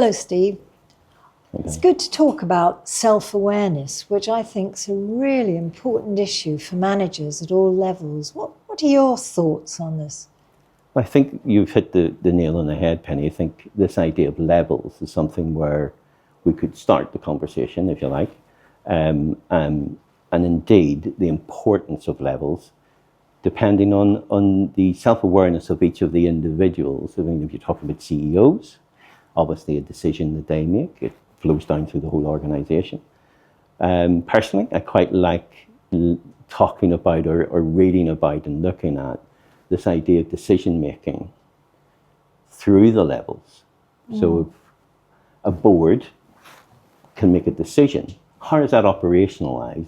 Hello, Steve. It's good to talk about self-awareness, which I think is a really important issue for managers at all levels. What are your thoughts on this? I think you've hit the nail on the head, Penny. I think this idea of levels is something where we could start the conversation, if you like. And indeed, the importance of levels, depending on the self-awareness of each of the individuals. I mean, if you're talking about CEOs, obviously a decision that they make, it flows down through the whole organization. Personally, I quite like talking about or reading about and looking at this idea of decision making through the levels. So if a board can make a decision, how is that operationalized?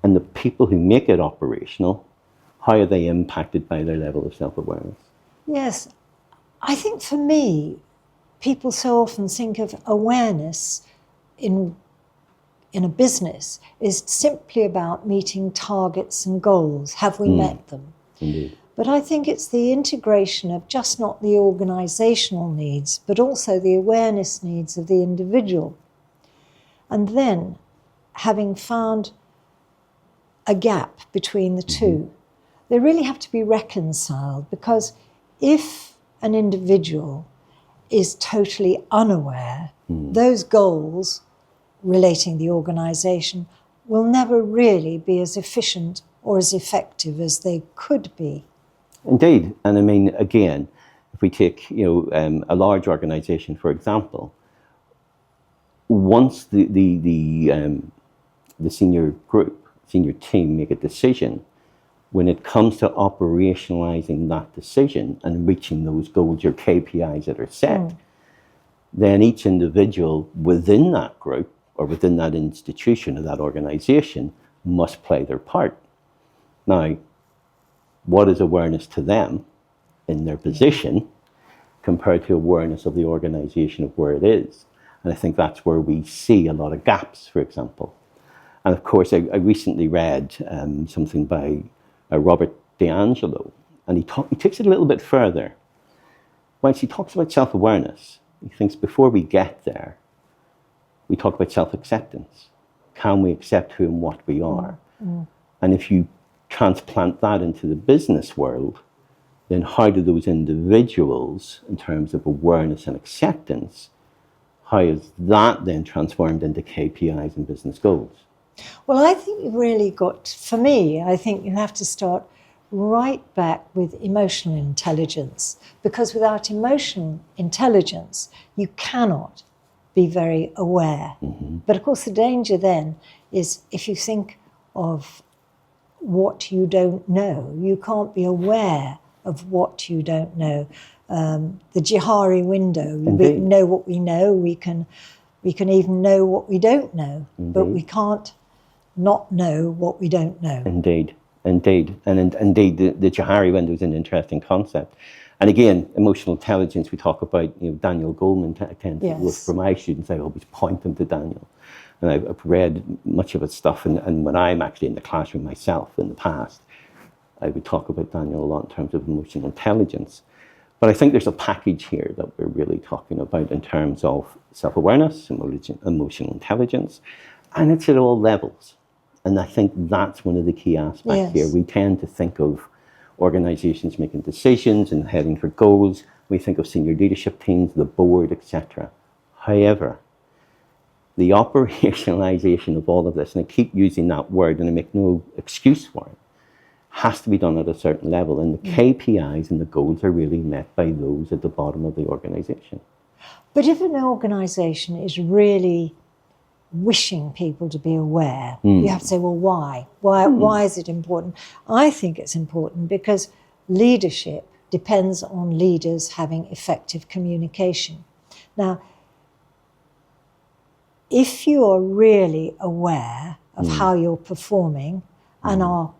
And the people who make it operational, how are they impacted by their level of self-awareness? Yes, I think for me, people so often think of awareness in a business is simply about meeting targets and goals. Have we met them? Indeed. But I think it's the integration of just not the organizational needs, but also the awareness needs of the individual. And then, having found a gap between the two, they really have to be reconciled, because if an individual is totally unaware, those goals relating the organization will never really be as efficient or as effective as they could be. Indeed. And I mean, again, if we take a large organization, for example, once the senior group, senior team make a decision, when it comes to operationalizing that decision and reaching those goals or KPIs that are set, then each individual within that group or within that institution or that organization must play their part. Now, what is awareness to them in their position compared to awareness of the organization of where it is? And I think that's where we see a lot of gaps, for example. And of course, I recently read something by Robert DiAngelo, and he takes it a little bit further. Once he talks about self-awareness, he thinks before we get there, we talk about self-acceptance. Can we accept who and what we are? And if you transplant that into the business world, then how do those individuals, in terms of awareness and acceptance, how is that then transformed into KPIs and business goals? Well, I think you've really got, for me, I think you have to start right back with emotional intelligence, because without emotional intelligence, you cannot be very aware. But of course, the danger then is if you think of what you don't know, you can't be aware of what you don't know. The Johari window, we know what we know, we can even know what we don't know, but we can't not know what we don't know. Indeed. And indeed, the Johari window is an interesting concept. And again, emotional intelligence, we talk about, Daniel Goleman for my students, I always point them to Daniel. And I've read much of his stuff, and when I'm actually in the classroom myself in the past, I would talk about Daniel a lot in terms of emotional intelligence. But I think there's a package here that we're really talking about in terms of self-awareness, emotional intelligence, and it's at all levels. And I think that's one of the key aspects here. We tend to think of organizations making decisions and heading for goals. We think of senior leadership teams, the board, etc. However, the operationalization of all of this, and I keep using that word and I make no excuse for it, has to be done at a certain level. And the KPIs and the goals are really met by those at the bottom of the organization. But if an organization is really wishing people to be aware, you have to say, well, why? Why is it important? I think it's important because leadership depends on leaders having effective communication. Now, if you are really aware of how you're performing and are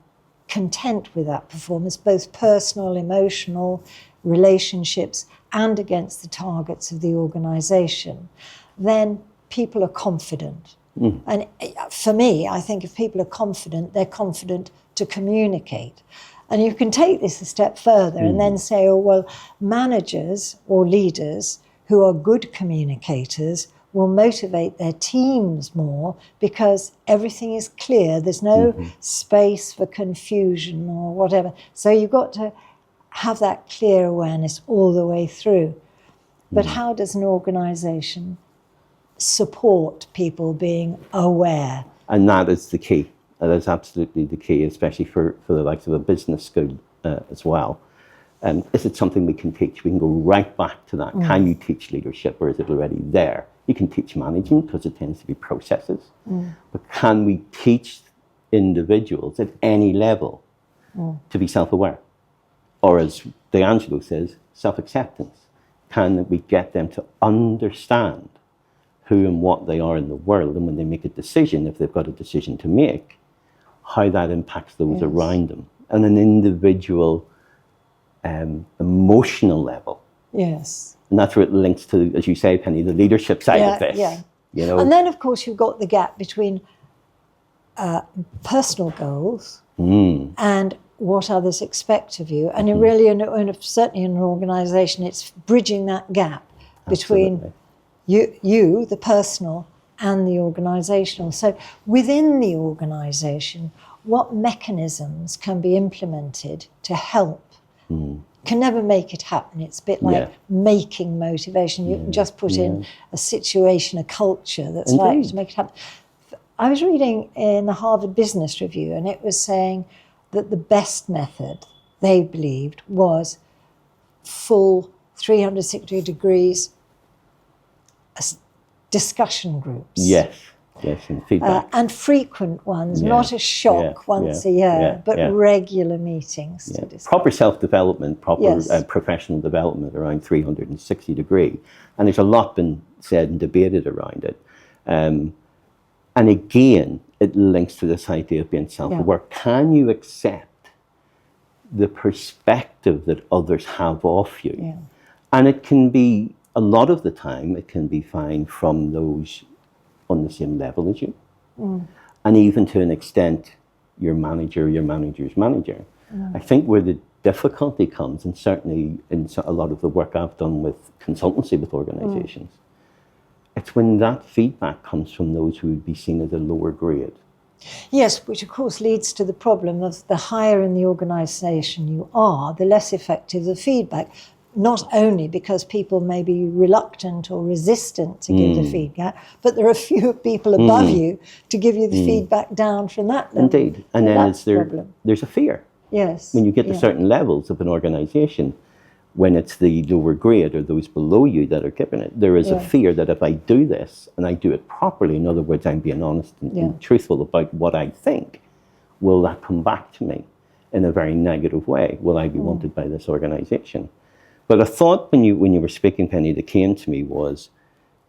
content with that performance, both personal, emotional, relationships, and against the targets of the organization, then people are confident. And for me, I think if people are confident, they're confident to communicate. And you can take this a step further and then say, oh, well, managers or leaders who are good communicators will motivate their teams more because everything is clear. There's no space for confusion or whatever. So you've got to have that clear awareness all the way through. But how does an organisation support people being aware? And that is the key. That is absolutely the key, especially for the likes of a business school as well. Is it something we can teach? We can go right back to that. Can you teach leadership, or is it already there? You can teach management because it tends to be processes. But can we teach individuals at any level to be self-aware? Or as D'Angelo says, self-acceptance. Can we get them to understand who and what they are in the world, and when they make a decision, if they've got a decision to make, how that impacts those around them on an individual emotional level. Yes. And that's where it links to, as you say, Penny, the leadership side of this. Yeah. You know? And then, of course, you've got the gap between personal goals and what others expect of you. And really, certainly in an organisation, it's bridging that gap between you, the personal, and the organisational. So within the organisation, what mechanisms can be implemented to help? Can never make it happen. It's a bit like making motivation. You can just put in a situation, a culture that's likely to make it happen. I was reading in the Harvard Business Review, and it was saying that the best method, they believed, was full 360 degrees discussion groups. Yes, and feedback. And frequent ones, not a shock once a year, but regular meetings to discuss. Proper self-development, proper professional development around 360 degree. And there's a lot been said and debated around it. And again, it links to this idea of being self-aware. Can you accept the perspective that others have of you? Yeah. And it can be, a lot of the time, it can be fine from those on the same level as you. And even to an extent, your manager, your manager's manager. I think where the difficulty comes, and certainly in a lot of the work I've done with consultancy with organisations, it's when that feedback comes from those who would be seen as a lower grade. Yes, which of course leads to the problem of the higher in the organisation you are, the less effective the feedback. Not only because people may be reluctant or resistant to give the feedback, but there are fewer people above you to give you the feedback down from that level. Indeed. And then there's a fear. Yes. When you get to certain levels of an organisation, when it's the lower grade or those below you that are giving it, there is a fear that if I do this and I do it properly, in other words, I'm being honest and truthful about what I think, will that come back to me in a very negative way? Will I be wanted by this organisation? But a thought when you were speaking, Penny, that came to me was,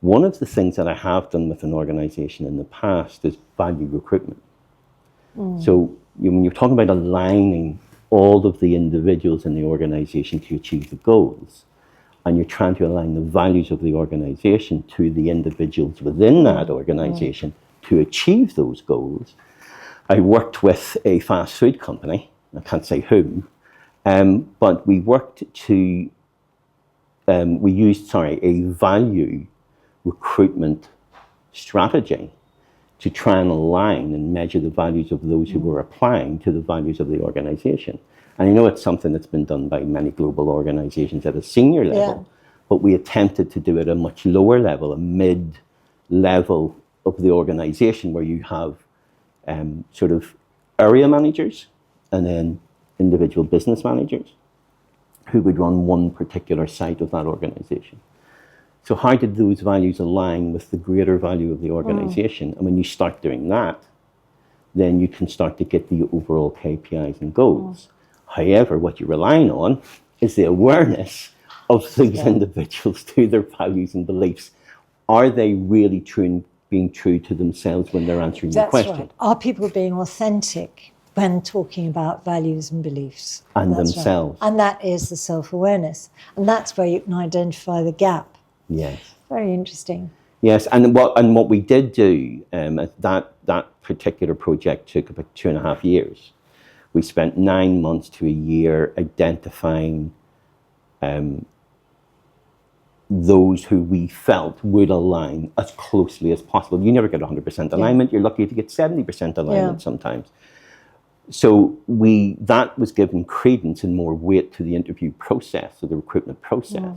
one of the things that I have done with an organisation in the past is value recruitment. So when you're talking about aligning all of the individuals in the organisation to achieve the goals, and you're trying to align the values of the organisation to the individuals within that organisation to achieve those goals, I worked with a fast food company, I can't say whom, but we worked to we used a value recruitment strategy to try and align and measure the values of those who were applying to the values of the organisation. And I know it's something that's been done by many global organisations at a senior level, but we attempted to do it at a much lower level, a mid-level of the organisation, where you have sort of area managers and then individual business managers who would run one particular site of that organisation. So how did those values align with the greater value of the organisation? And when you start doing that, then you can start to get the overall KPIs and goals. However, what you're relying on is the awareness of these individuals to their values and beliefs. Are they really being true to themselves when they're answering the question? That's right. Are people being authentic when talking about values and beliefs? And themselves. Right. And that is the self-awareness. And that's where you can identify the gap. Yes. Very interesting. Yes, and what we did do, that particular project took about 2.5 years. We spent 9 months to a year identifying those who we felt would align as closely as possible. You never get 100% alignment. You're lucky if you get 70% alignment sometimes. So that was given credence and more weight to the interview process, or the recruitment process.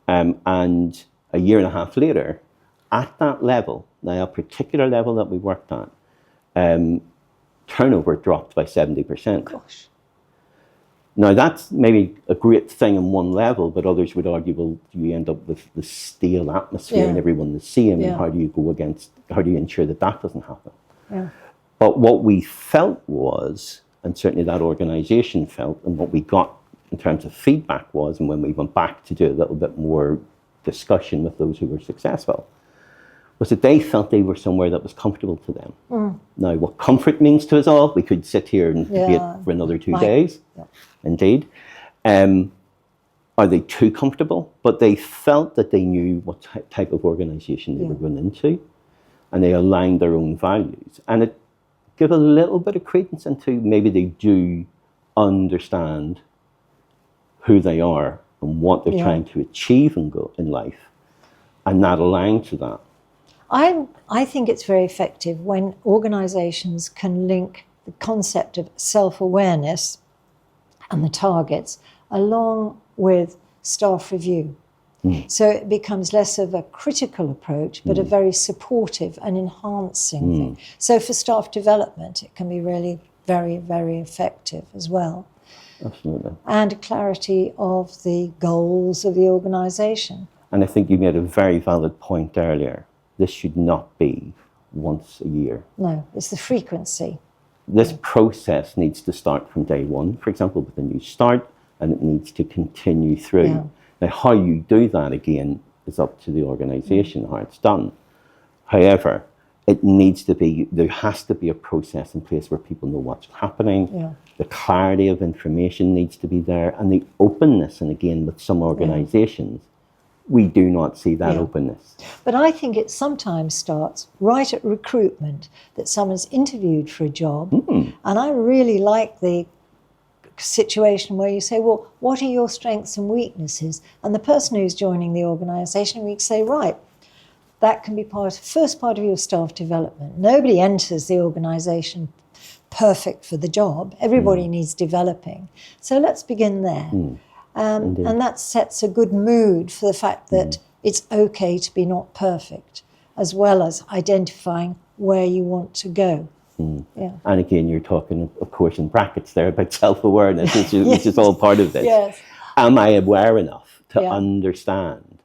And a year and a half later, at that level, now a particular level that we worked at, turnover dropped by 70%. Gosh. Now that's maybe a great thing on one level, but others would argue, well, do you end up with the stale atmosphere and everyone the same, and how do you ensure that doesn't happen? But what we felt was, and certainly that organisation felt, and what we got in terms of feedback was, and when we went back to do a little bit more discussion with those who were successful, was that they felt they were somewhere that was comfortable to them. Now, what comfort means to us all, we could sit here and debate for another 2 days. Indeed. Are they too comfortable? But they felt that they knew what type of organisation they were going into, and they aligned their own values. And it gave a little bit of credence into maybe they do understand who they are and what they're trying to achieve in life, and not align to that. I think it's very effective when organisations can link the concept of self-awareness and the targets along with staff review. So it becomes less of a critical approach, but a very supportive and enhancing thing. So for staff development, it can be really very, very effective as well. Absolutely. And clarity of the goals of the organisation. And I think you made a very valid point earlier. This should not be once a year. No, it's the frequency. This process needs to start from day one, for example, with a new start, and it needs to continue through. Now, how you do that, again, is up to the organisation, how it's done. However, there has to be a process in place where people know what's happening. The clarity of information needs to be there, and the openness. And again, with some organisations, we do not see that openness. But I think it sometimes starts right at recruitment, that someone's interviewed for a job. And I really like the situation where you say, well, what are your strengths and weaknesses? And the person who's joining the organisation, we say, right, that can be first part of your staff development. Nobody enters the organisation perfect for the job. Everybody needs developing. So let's begin there. And that sets a good mood for the fact that it's okay to be not perfect, as well as identifying where you want to go. And again, you're talking, of course, in brackets there about self-awareness, which is all part of this. Am I aware enough to understand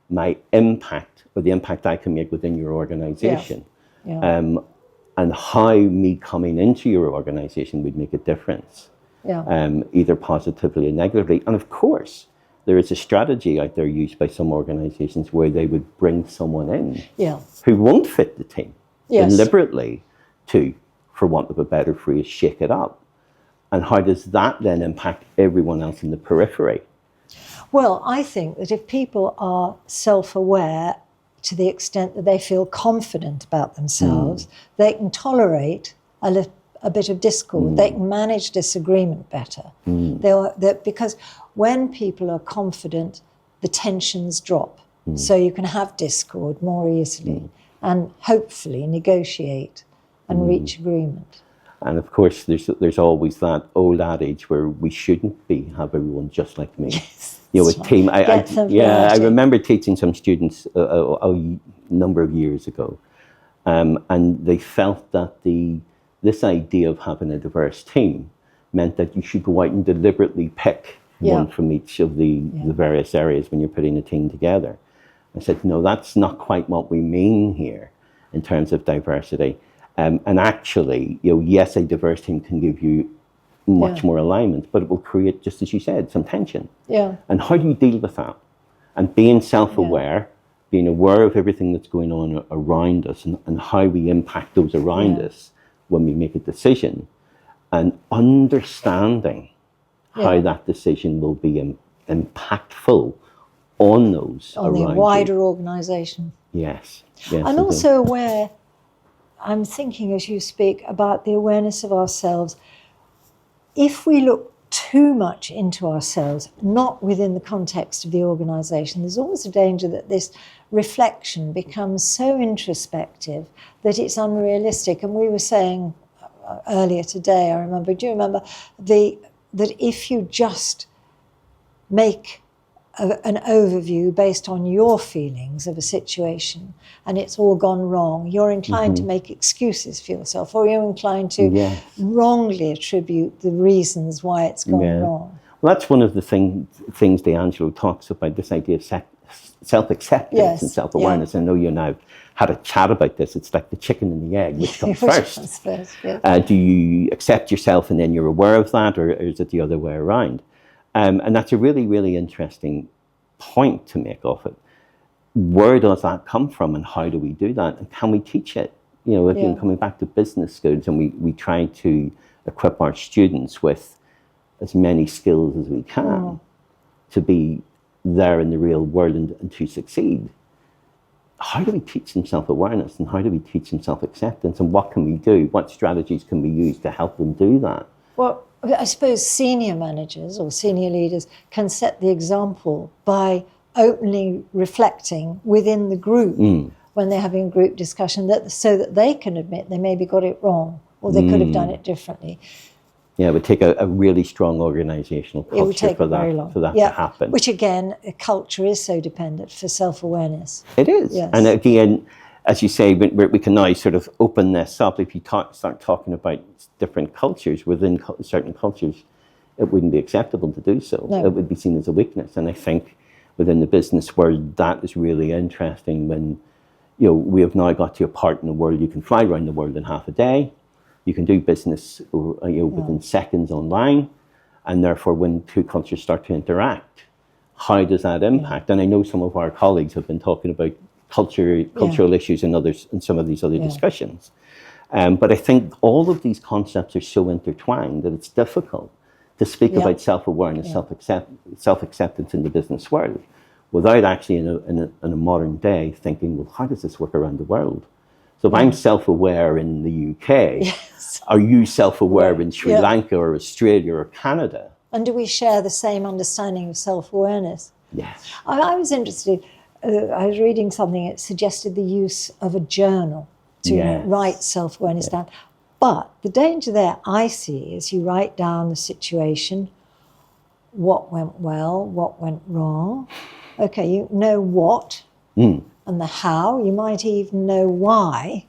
my impact, or the impact I can make within your organisation? And how me coming into your organisation would make a difference, either positively or negatively. And of course, there is a strategy out there used by some organisations where they would bring someone in who won't fit the team deliberately to, for want of a better phrase, shake it up. And how does that then impact everyone else in the periphery? Well, I think that if people are self-aware to the extent that they feel confident about themselves, they can tolerate a bit of discord. They can manage disagreement better. Because when people are confident, the tensions drop. So you can have discord more easily and hopefully negotiate and reach agreement. And of course, there's always that old adage where we shouldn't have everyone just like me. A team. I remember teaching some students a number of years ago, and they felt that this idea of having a diverse team meant that you should go out and deliberately pick one from each of the various areas when you're putting a team together. I said, no, that's not quite what we mean here in terms of diversity. And actually, yes, a diverse team can give you much more alignment, but it will create, just as you said, some tension. And how do you deal with that? And being self-aware, being aware of everything that's going on around us and how we impact those around us when we make a decision, and understanding how that decision will be impactful on those on around the wider organisation. Yes. And also aware, I'm thinking as you speak about the awareness of ourselves. If we look too much into ourselves, not within the context of the organisation, there's always a danger that this reflection becomes so introspective that it's unrealistic. And we were saying earlier today, I remember, do you remember, that if you just make an overview based on your feelings of a situation and it's all gone wrong, you're inclined to make excuses for yourself, or you're inclined to wrongly attribute the reasons why it's gone wrong. Well, that's one of the things D'Angelo talks about, this idea of self-acceptance and self-awareness. I know you and I have had a chat about this. It's like the chicken and the egg, which comes first. Do you accept yourself and then you're aware of that, or is it the other way around? And that's a really, really interesting point to make of it. Where does that come from, and how do we do that? And can we teach it? You know, again, coming back to business schools, and we try to equip our students with as many skills as we can to be there in the real world and to succeed. How do we teach them self-awareness, and how do we teach them self-acceptance, and what can we do? What strategies can we use to help them do that? Well, I suppose senior managers or senior leaders can set the example by openly reflecting within the group when they're having a group discussion, so that they can admit they maybe got it wrong, or they could have done it differently. Yeah, it would take a really strong organisational culture for that to happen. Which again, a culture is so dependent for self-awareness. It is. Yes. And again, as you say, we can now sort of open this up. If you start talking about different cultures, within certain cultures, it wouldn't be acceptable to do so. No. It would be seen as a weakness. And I think within the business world, that is really interesting when, you know, we have now got to a part in the world, you can fly around the world in half a day. You can do business within seconds online. And therefore, when two cultures start to interact, how does that impact? And I know some of our colleagues have been talking about cultural issues in some of these other discussions. But I think all of these concepts are so intertwined that it's difficult to speak about self-awareness, self-acceptance in the business world without actually in a modern day thinking, well, how does this work around the world? So if I'm self-aware in the UK, are you self-aware in Sri Lanka or Australia or Canada? And do we share the same understanding of self-awareness? Yes. I was interested. I was reading something that suggested the use of a journal to write self-awareness down. But the danger there I see is you write down the situation, what went well, what went wrong. Okay, you know what and the how. You might even know why.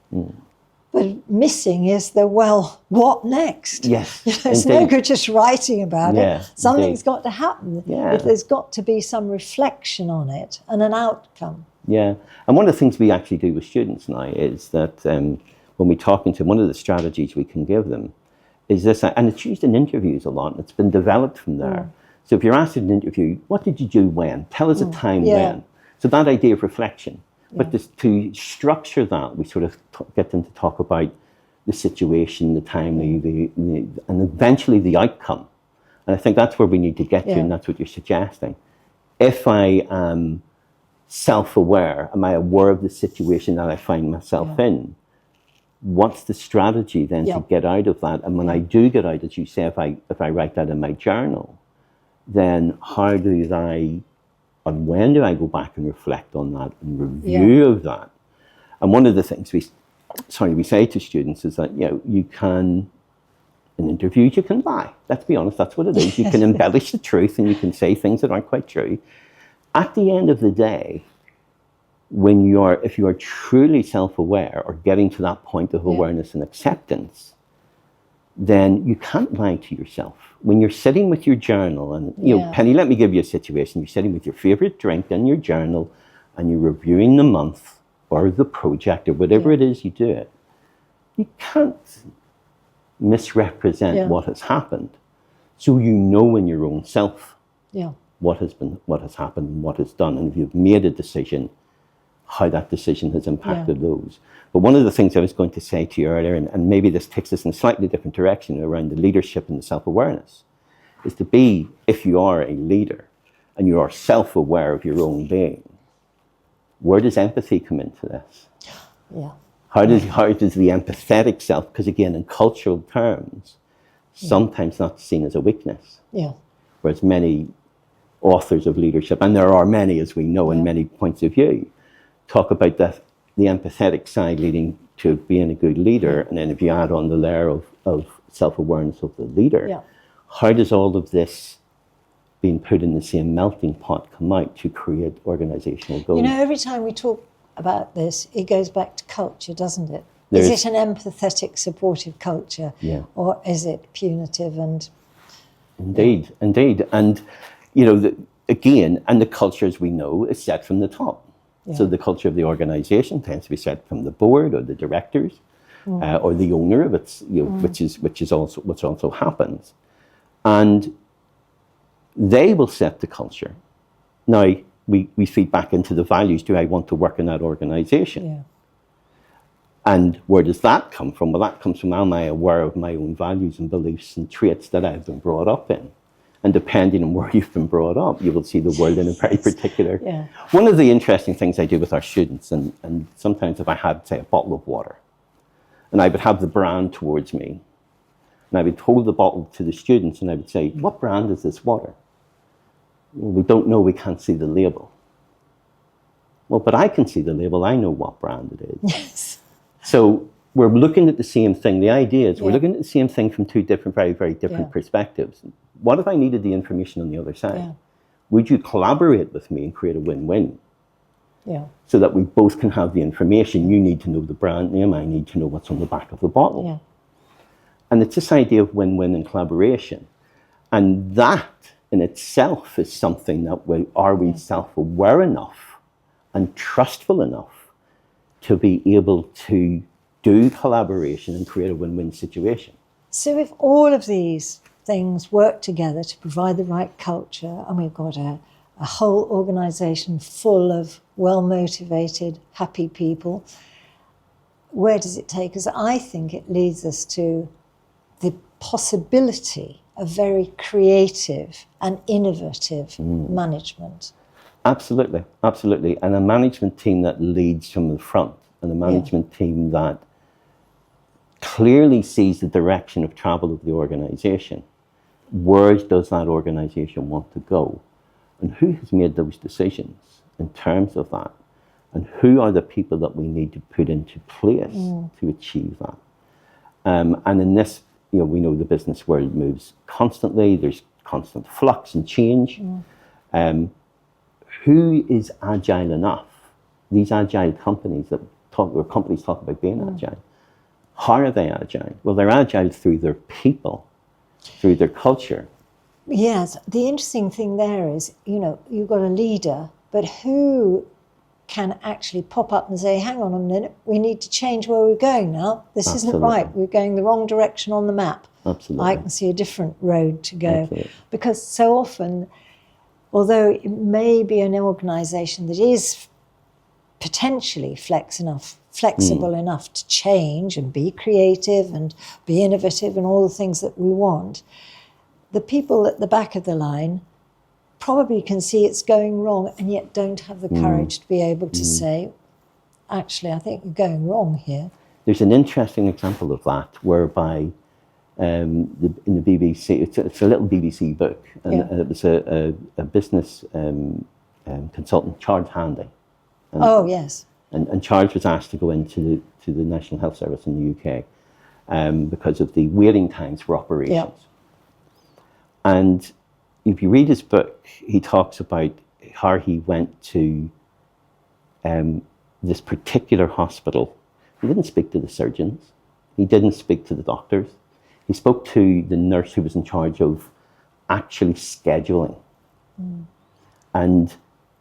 But missing is the, well, what next? Yes, it's no good just writing about it. Something's got to happen. There's got to be some reflection on it and an outcome. Yeah, and one of the things we actually do with students now is that when we're talking to them, one of the strategies we can give them is this, and it's used in interviews a lot, and it's been developed from there. So if you're asked in an interview, what did you do when? Tell us a time when. So that idea of reflection. But to structure that, we sort of get them to talk about the situation, the time, and eventually the outcome. And I think that's where we need to get to, and that's what you're suggesting. If I am self-aware, am I aware of the situation that I find myself in? What's the strategy then to get out of that? And when I do get out, as you say, if I write that in my journal, then how do I... And when do I go back and reflect on that and review of that? And one of the things we say to students is that, you know, you can, in interviews, you can lie. Let's be honest, that's what it is. You can embellish the truth and you can say things that aren't quite true. At the end of the day, if you are truly self-aware or getting to that point of awareness and acceptance, then you can't lie to yourself. When you're sitting with your journal, and you know, Penny, let me give you a situation. You're sitting with your favorite drink and your journal, and you're reviewing the month or the project or whatever it is you do it. You can't misrepresent what has happened. So you know in your own self what has happened, and what has done, and if you've made a decision, how that decision has impacted those. But one of the things I was going to say to you earlier, and maybe this takes us in a slightly different direction around the leadership and the self-awareness, is to be, if you are a leader and you are self-aware of your own being, where does empathy come into this? How does the empathetic self, because again, in cultural terms, sometimes not seen as a weakness. Yeah. Whereas many authors of leadership, and there are many, as we know, in many points of view, talk about the empathetic side leading to being a good leader. And then if you add on the layer of self-awareness of the leader, how does all of this being put in the same melting pot come out to create organizational goals? You know, every time we talk about this, it goes back to culture, doesn't it? Is it an empathetic, supportive culture? Or is it punitive and... Indeed. And, you know, again, and the culture, as we know, is set from the top. So the culture of the organization tends to be set from the board or the directors or the owner of it, you know, which is also what also happens. And they will set the culture. Now, we feed back into the values. Do I want to work in that organization? And where does that come from? Well, that comes from, am I aware of my own values and beliefs and traits that I've been brought up in? And depending on where you've been brought up, you will see the world in a very particular... One of the interesting things I do with our students, and sometimes if I had, say, a bottle of water, and I would have the brand towards me, and I would hold the bottle to the students, and I would say, what brand is this water? Well, we don't know, we can't see the label. Well, but I can see the label, I know what brand it is. Yes. So we're looking at the same thing. The idea is we're looking at the same thing from two different, very, very different perspectives. What if I needed the information on the other side? Would you collaborate with me and create a win-win? So that we both can have the information. You need to know the brand name, I need to know what's on the back of the bottle. And it's this idea of win-win and collaboration. And that in itself is something that are we self-aware enough and trustful enough to be able to do collaboration and create a win-win situation. So if all of these things work together to provide the right culture, and we've got a whole organisation full of well-motivated, happy people, where does it take us? I think it leads us to the possibility of very creative and innovative management. Absolutely, absolutely. And a management team that leads from the front, and a management team that clearly sees the direction of travel of the organization. Where does that organization want to go? And who has made those decisions in terms of that? And who are the people that we need to put into place to achieve that? And in this, you know, we know the business world moves constantly. There's constant flux and change. Who is agile enough? These agile companies companies talk about being agile. How are they agile? Well, they're agile through their people, through their culture. Yes, the interesting thing there is, you know, you've got a leader, but who can actually pop up and say, hang on a minute, we need to change where we're going now. This isn't right. We're going the wrong direction on the map. Absolutely. I can see a different road to go. Because so often, although it may be an organisation that is potentially flexible enough to change and be creative and be innovative and all the things that we want, the people at the back of the line probably can see it's going wrong and yet don't have the courage to be able to say, actually, I think you're going wrong here. There's an interesting example of that whereby in the BBC, it's a little BBC book, and it was a business consultant, Charles Handy. And Charles was asked to go into the National Health Service in the UK because of the waiting times for operations. And if you read his book, he talks about how he went to this particular hospital. He didn't speak to the surgeons. He didn't speak to the doctors. He spoke to the nurse who was in charge of actually scheduling. And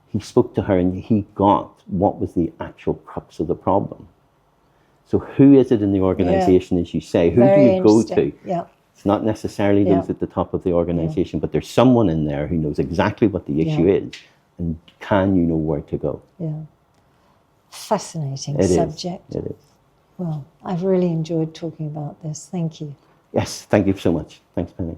he spoke to her and he got what was the actual crux of the problem. So who is it in the organisation, as you say? Who do you go to? It's not necessarily those at the top of the organisation, but there's someone in there who knows exactly what the issue is, and can you know where to go? Fascinating subject. It is. Well, I've really enjoyed talking about this. Thank you. Yes, thank you so much. Thanks, Penny.